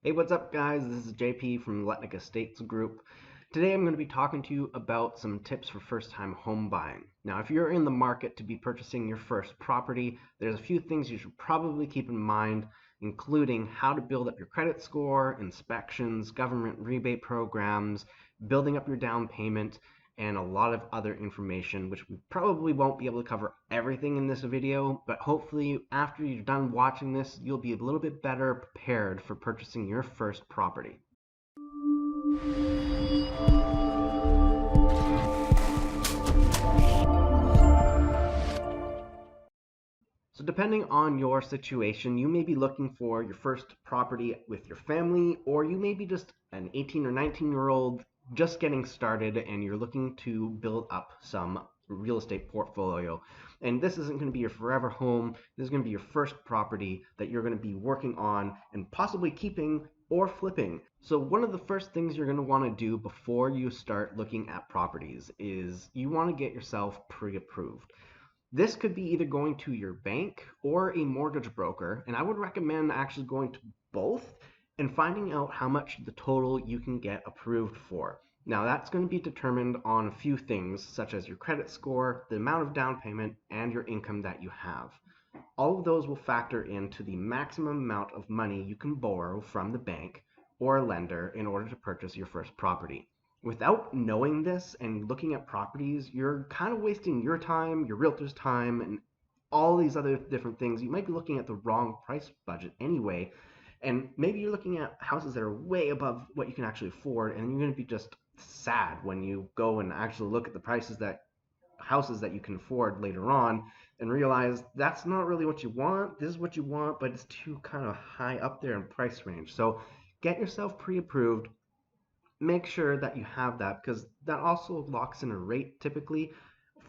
Hey, what's up, guys? This is JP from Letnick Estates Group. Today I'm going to be talking to you about some tips for first-time home buying. Now, if you're in the market to be purchasing your first property, there's a few things you should probably keep in mind, including how to build up your credit score, inspections, government rebate programs, building up your down payment, and a lot of other information, which we probably won't be able to cover everything in this video, but hopefully after you're done watching this, you'll be a little bit better prepared for purchasing your first property. So depending on your situation, you may be looking for your first property with your family, or you may be just an 18 or 19-year-old just getting started and you're looking to build up some real estate portfolio. And this isn't going to be your forever home. This is going to be your first property that you're going to be working on and possibly keeping or flipping. So one of the first things you're going to want to do before you start looking at properties is you want to get yourself pre-approved. This could be either going to your bank or a mortgage broker, and I would recommend actually going to both and finding out how much the total you can get approved for. Now, that's going to be determined on a few things, such as your credit score, the amount of down payment, and your income that you have. All of those will factor into the maximum amount of money you can borrow from the bank or a lender in order to purchase your first property. Without knowing this and looking at properties, you're kind of wasting your time, your realtor's time, and all these other different things. You might be looking at the wrong price budget anyway, and maybe you're looking at houses that are way above what you can actually afford, and you're going to be just sad when you go and actually look at the prices that houses that you can afford later on and realize that's not really what you want. This is what you want, but it's too kind of high up there in price range. So get yourself pre-approved. Make sure that you have that because that also locks in a rate typically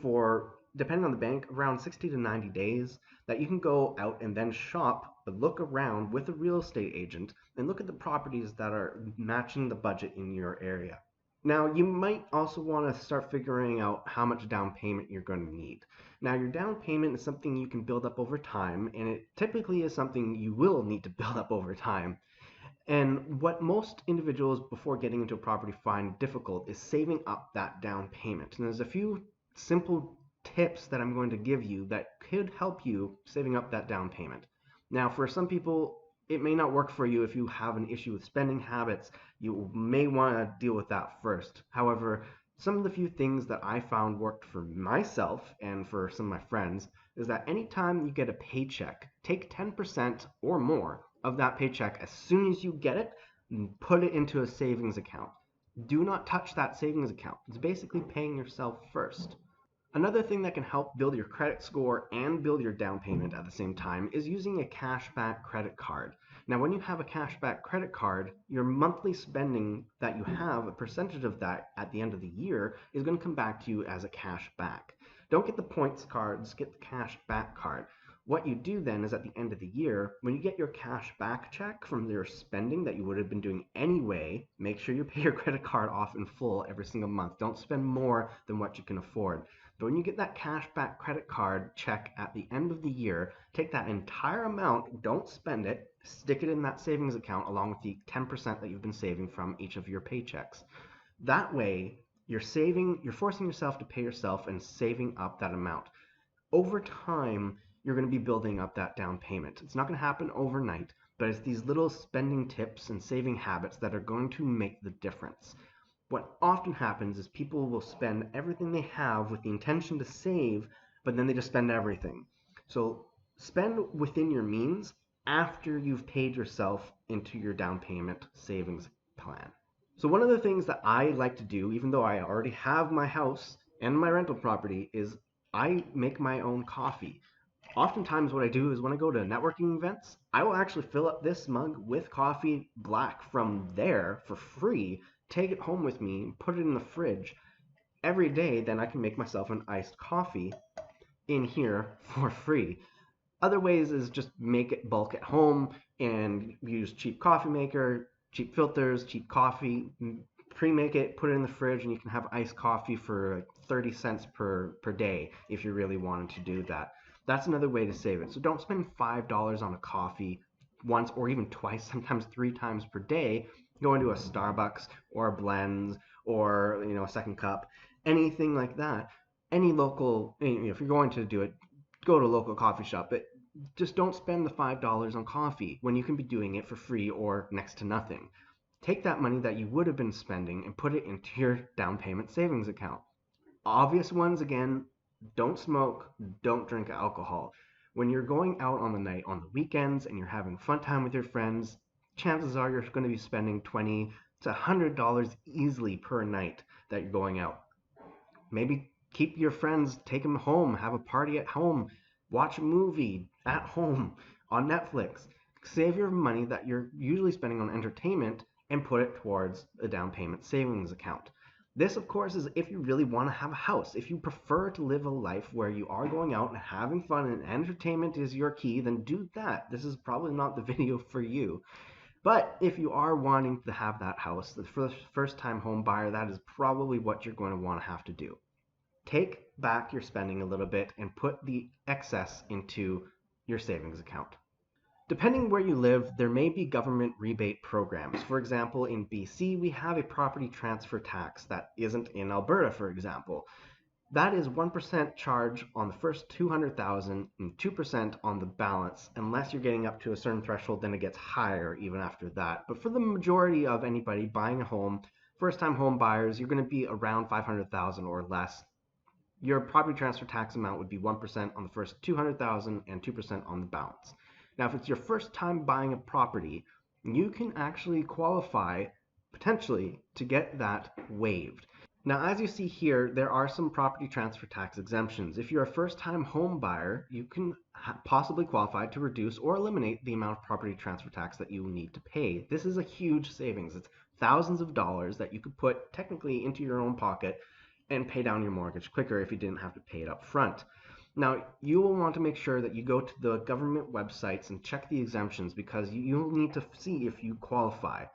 for, depending on the bank, around 60 to 90 days that you can go out and then shop, look around with a real estate agent and look at the properties that are matching the budget in your area. Now, you might also want to start figuring out how much down payment you're going to need. Now, your down payment is something you can build up over time, and it typically is something you will need to build up over time. And what most individuals before getting into a property find difficult is saving up that down payment. And there's a few simple tips that I'm going to give you that could help you saving up that down payment. Now, for some people, it may not work for you if you have an issue with spending habits. You may want to deal with that first. However, some of the few things that I found worked for myself and for some of my friends is that anytime you get a paycheck, take 10% or more of that paycheck as soon as you get it and put it into a savings account. Do not touch that savings account. It's basically paying yourself first. Another thing that can help build your credit score and build your down payment at the same time is using a cashback credit card. Now, when you have a cashback credit card, your monthly spending that you have, a percentage of that at the end of the year, is going to come back to you as a cash back. Don't get the points cards, get the cash back card. What you do then is at the end of the year, when you get your cash back check from your spending that you would have been doing anyway, make sure you pay your credit card off in full every single month. Don't spend more than what you can afford. But when you get that cash back credit card check at the end of the year, take that entire amount, don't spend it, stick it in that savings account along with the 10% that you've been saving from each of your paychecks. That way, you're forcing yourself to pay yourself and saving up that amount. Over time, you're going to be building up that down payment. It's not going to happen overnight, but it's these little spending tips and saving habits that are going to make the difference. What often happens is people will spend everything they have with the intention to save, but then they just spend everything. So spend within your means after you've paid yourself into your down payment savings plan. So one of the things that I like to do, even though I already have my house and my rental property, is I make my own coffee. Oftentimes what I do is when I go to networking events, I will actually fill up this mug with coffee black from there for free, take it home with me, put it in the fridge. Every day, then I can make myself an iced coffee in here for free. Other ways is just make it bulk at home and use cheap coffee maker, cheap filters, cheap coffee, pre-make it, put it in the fridge, and you can have iced coffee for like 30 cents per day if you really wanted to do that. That's another way to save it. So don't spend $5 on a coffee. once or even twice, sometimes 3 times per day, going to a Starbucks or a Blends or a Second Cup, anything like that. Any local, if you're going to do it, go to a local coffee shop, but just don't spend the $5 on coffee when you can be doing it for free or next to nothing. Take that money that you would have been spending and put it into your down payment savings account. Obvious ones again: don't smoke, don't drink alcohol. When you're going out on the night on the weekends and you're having fun time with your friends, chances are you're going to be spending $20 to $100 easily per night that you're going out. Maybe keep your friends, take them home, have a party at home, watch a movie at home on Netflix. Save your money that you're usually spending on entertainment and put it towards a down payment savings account. This, of course, is if you really want to have a house. If you prefer to live a life where you are going out and having fun and entertainment is your key, then do that. This is probably not the video for you. But if you are wanting to have that house, the first time home buyer, that is probably what you're going to want to have to do. Take back your spending a little bit and put the excess into your savings account. Depending where you live, there may be government rebate programs. For example, in BC, we have a property transfer tax that isn't in Alberta, for example. That is 1% charge on the first 200,000 and 2% on the balance. Unless you're getting up to a certain threshold, then it gets higher even after that. But for the majority of anybody buying a home, first-time home buyers, you're going to be around 500,000 or less. Your property transfer tax amount would be 1% on the first 200,000 and 2% on the balance. Now, if it's your first time buying a property, you can actually qualify potentially to get that waived. Now, as you see here, there are some property transfer tax exemptions. If you're a first-time home buyer, you can possibly qualify to reduce or eliminate the amount of property transfer tax that you need to pay. This is a huge savings. It's thousands of dollars that you could put technically into your own pocket and pay down your mortgage quicker if you didn't have to pay it up front. Now, you will want to make sure that you go to the government websites and check the exemptions because you'll need to see if you qualify.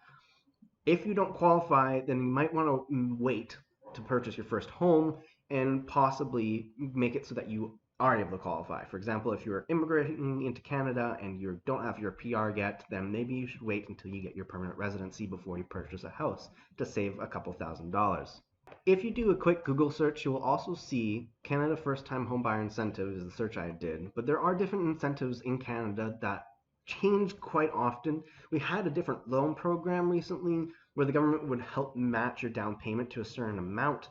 If you don't qualify, then you might want to wait to purchase your first home and possibly make it so that you are able to qualify. For example, if you're immigrating into Canada and you don't have your PR yet, then maybe you should wait until you get your permanent residency before you purchase a house to save a couple $1,000s. If you do a quick Google search, you will also see Canada First Time Homebuyer Incentive is the search I did. But there are different incentives in Canada that change quite often. We had a different loan program recently where the government would help match your down payment to a certain amount.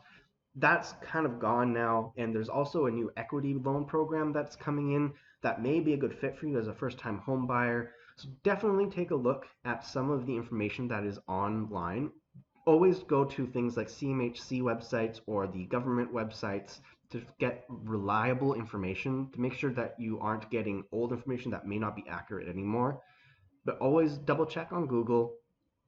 That's kind of gone now, and there's also a new equity loan program that's coming in that may be a good fit for you as a first-time home buyer. So definitely take a look at some of the information that is online. Always go to things like CMHC websites or the government websites to get reliable information, to make sure that you aren't getting old information that may not be accurate anymore. But always double check on Google,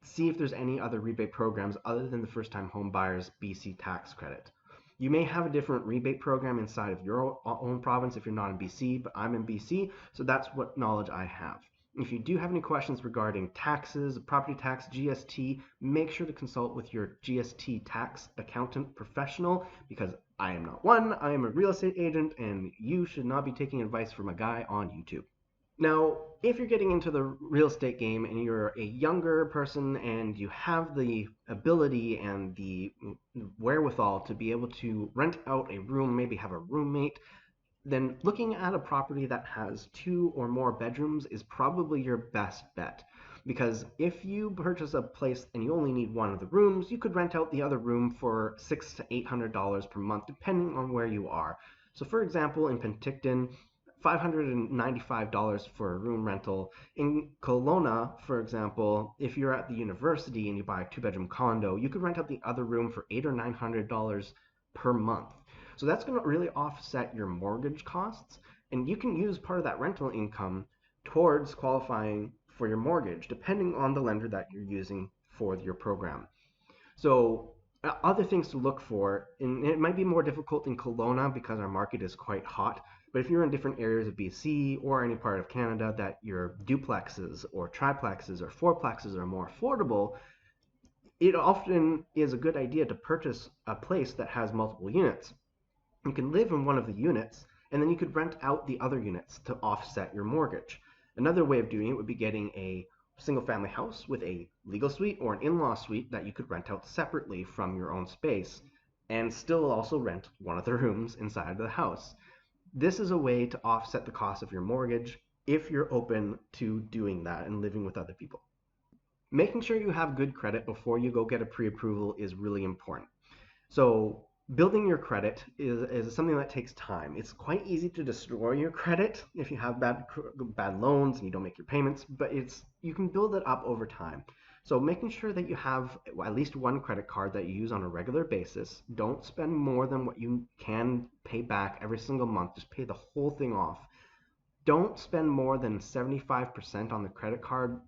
see if there's any other rebate programs other than the first time home buyers BC tax credit. You may have a different rebate program inside of your own province if you're not in BC, but I'm in BC, so that's what knowledge I have. If you do have any questions regarding taxes, property tax, GST, make sure to consult with your GST tax accountant professional because I am not one. I am a real estate agent and you should not be taking advice from a guy on YouTube. Now, if you're getting into the real estate game and you're a younger person and you have the ability and the wherewithal to be able to rent out a room, maybe have a roommate, then looking at a property that has 2 or more bedrooms is probably your best bet. Because if you purchase a place and you only need one of the rooms, you could rent out the other room for $600 to $800 per month, depending on where you are. So for example, in Penticton, $595 for a room rental. In Kelowna, for example, if you're at the university and you buy a 2-bedroom condo, you could rent out the other room for $800 or $900 per month. So that's going to really offset your mortgage costs, and you can use part of that rental income towards qualifying for your mortgage, depending on the lender that you're using for your program. So other things to look for, and it might be more difficult in Kelowna because our market is quite hot, but if you're in different areas of BC or any part of Canada that your duplexes or triplexes or fourplexes are more affordable, it often is a good idea to purchase a place that has multiple units. You can live in one of the units, and then you could rent out the other units to offset your mortgage. Another way of doing it would be getting a single family house with a legal suite or an in-law suite that you could rent out separately from your own space and still also rent one of the rooms inside of the house. This is a way to offset the cost of your mortgage if you're open to doing that and living with other people. Making sure you have good credit before you go get a pre-approval is really important. So building your credit is something that takes time. It's quite easy to destroy your credit if you have bad loans and you don't make your payments, but you can build it up over time. So making sure that you have at least one credit card that you use on a regular basis. Don't spend more than what you can pay back every single month. Just pay the whole thing off. Don't spend more than 75% on the credit card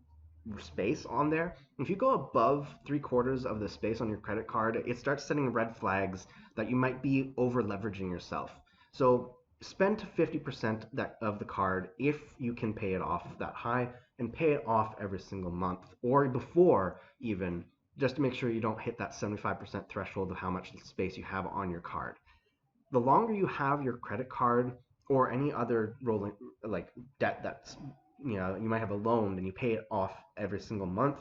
space on there. If you go above 3/4 of the space on your credit card, it starts setting red flags that you might be over leveraging yourself. So spend to 50% of the card if you can pay it off that high, and pay it off every single month or before even, just to make sure you don't hit that 75% threshold of how much space you have on your card. The longer you have your credit card or any other rolling like debt that's, you might have a loan and you pay it off every single month,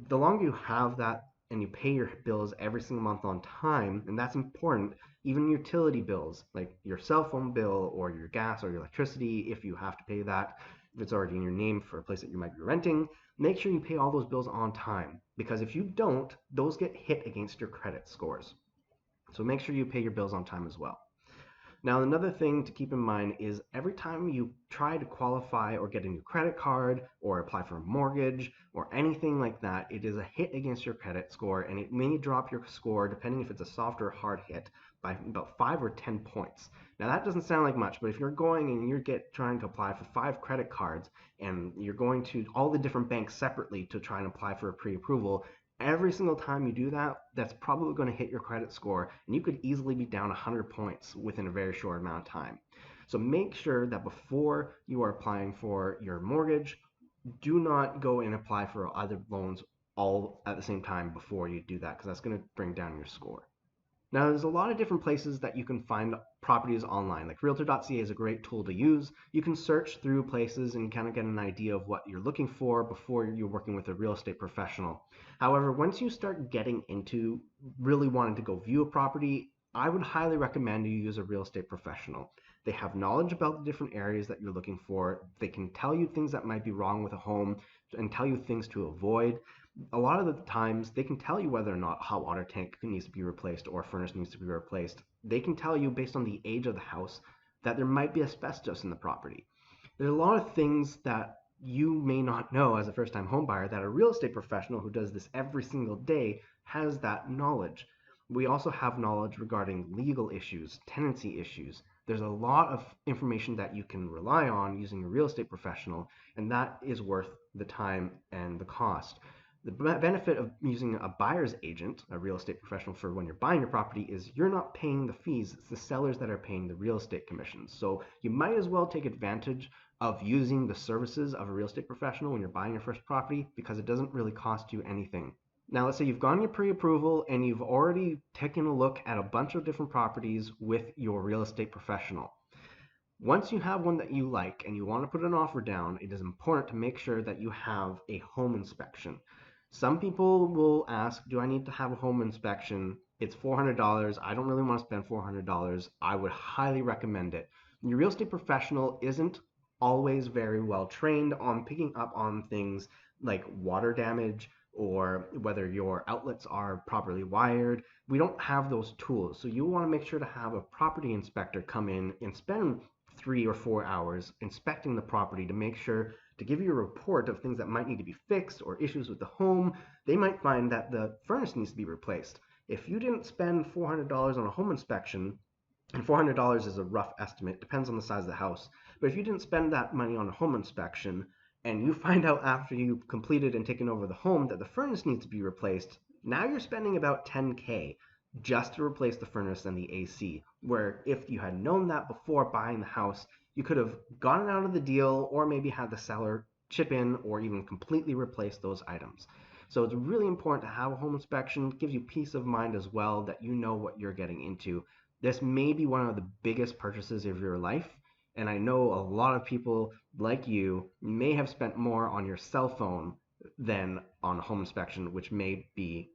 the longer you have that and you pay your bills every single month on time, and that's important, even utility bills like your cell phone bill or your gas or your electricity, if you have to pay that, if it's already in your name for a place that you might be renting, make sure you pay all those bills on time, because if you don't, those get hit against your credit scores. So make sure you pay your bills on time as well. Now, another thing to keep in mind is every time you try to qualify or get a new credit card or apply for a mortgage or anything like that, it is a hit against your credit score, and it may drop your score, depending if it's a soft or hard hit, by about 5 or 10 points. Now, that doesn't sound like much, but if you're going and trying to apply for 5 credit cards and you're going to all the different banks separately to try and apply for a pre-approval, every single time you do that, that's probably going to hit your credit score, and you could easily be down 100 points within a very short amount of time. So make sure that before you are applying for your mortgage, do not go and apply for other loans all at the same time before you do that, because that's going to bring down your score. Now, there's a lot of different places that you can find properties online. Like Realtor.ca is a great tool to use. You can search through places and kind of get an idea of what you're looking for before you're working with a real estate professional. However, once you start getting into really wanting to go view a property, I would highly recommend you use a real estate professional. They have knowledge about the different areas that you're looking for. They can tell you things that might be wrong with a home and tell you things to avoid. A lot of the times they can tell you whether or not a hot water tank needs to be replaced or a furnace needs to be replaced. They can tell you based on the age of the house that there might be asbestos in the property. There's a lot of things that you may not know as a first-time home buyer that a real estate professional who does this every single day has that knowledge. We also have knowledge regarding legal issues, tenancy issues. There's a lot of information that you can rely on using a real estate professional, and that is worth the time and the cost. The benefit of using a buyer's agent, a real estate professional, for when you're buying your property is you're not paying the fees. It's the sellers that are paying the real estate commissions. So you might as well take advantage of using the services of a real estate professional when you're buying your first property, because it doesn't really cost you anything. Now, let's say you've gone your pre-approval and you've already taken a look at a bunch of different properties with your real estate professional. Once you have one that you like and you want to put an offer down, it is important to make sure that you have a home inspection. Some people will ask, do I need to have a home inspection? It's $400. I don't really want to spend $400. I would highly recommend it. Your real estate professional isn't always very well trained on picking up on things like water damage or whether your outlets are properly wired. We don't have those tools. So you want to make sure to have a property inspector come in and spend 3 or 4 hours inspecting the property to make sure to give you a report of things that might need to be fixed or issues with the home. They might find that the furnace needs to be replaced. If you didn't spend $400 on a home inspection, and $400 is a rough estimate, depends on the size of the house, but if you didn't spend that money on a home inspection and you find out after you've completed and taken over the home that the furnace needs to be replaced, now you're spending about $10K just to replace the furnace and the AC, where if you had known that before buying the house, you could have gotten out of the deal or maybe had the seller chip in or even completely replace those items. So it's really important to have a home inspection. It gives you peace of mind as well that you know what you're getting into. This may be one of the biggest purchases of your life, And I know a lot of people like you may have spent more on your cell phone than on home inspection, which may be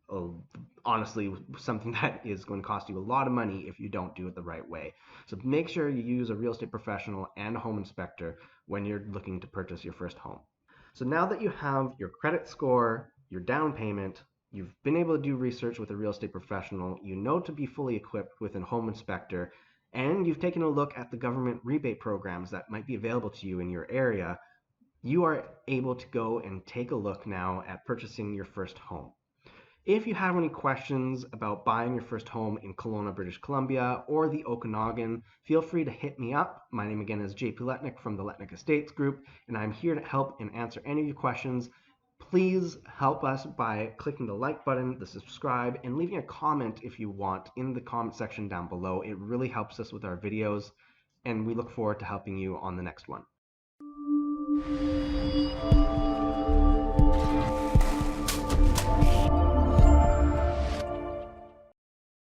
honestly something that is going to cost you a lot of money if you don't do it the right way. So make sure you use a real estate professional and a home inspector when you're looking to purchase your first home. So now that you have your credit score, your down payment, you've been able to do research with a real estate professional, you know to be fully equipped with a home inspector, and you've taken a look at the government rebate programs that might be available to you in your area, you are able to go and take a look now at purchasing your first home. If you have any questions about buying your first home in Kelowna, British Columbia, or the Okanagan, feel free to hit me up. My name again is JP Letnick from the Letnick Estates Group, and I'm here to help and answer any of your questions. Please help us by clicking the like button, the subscribe, and leaving a comment if you want in the comment section down below. It really helps us with our videos, and we look forward to helping you on the next one.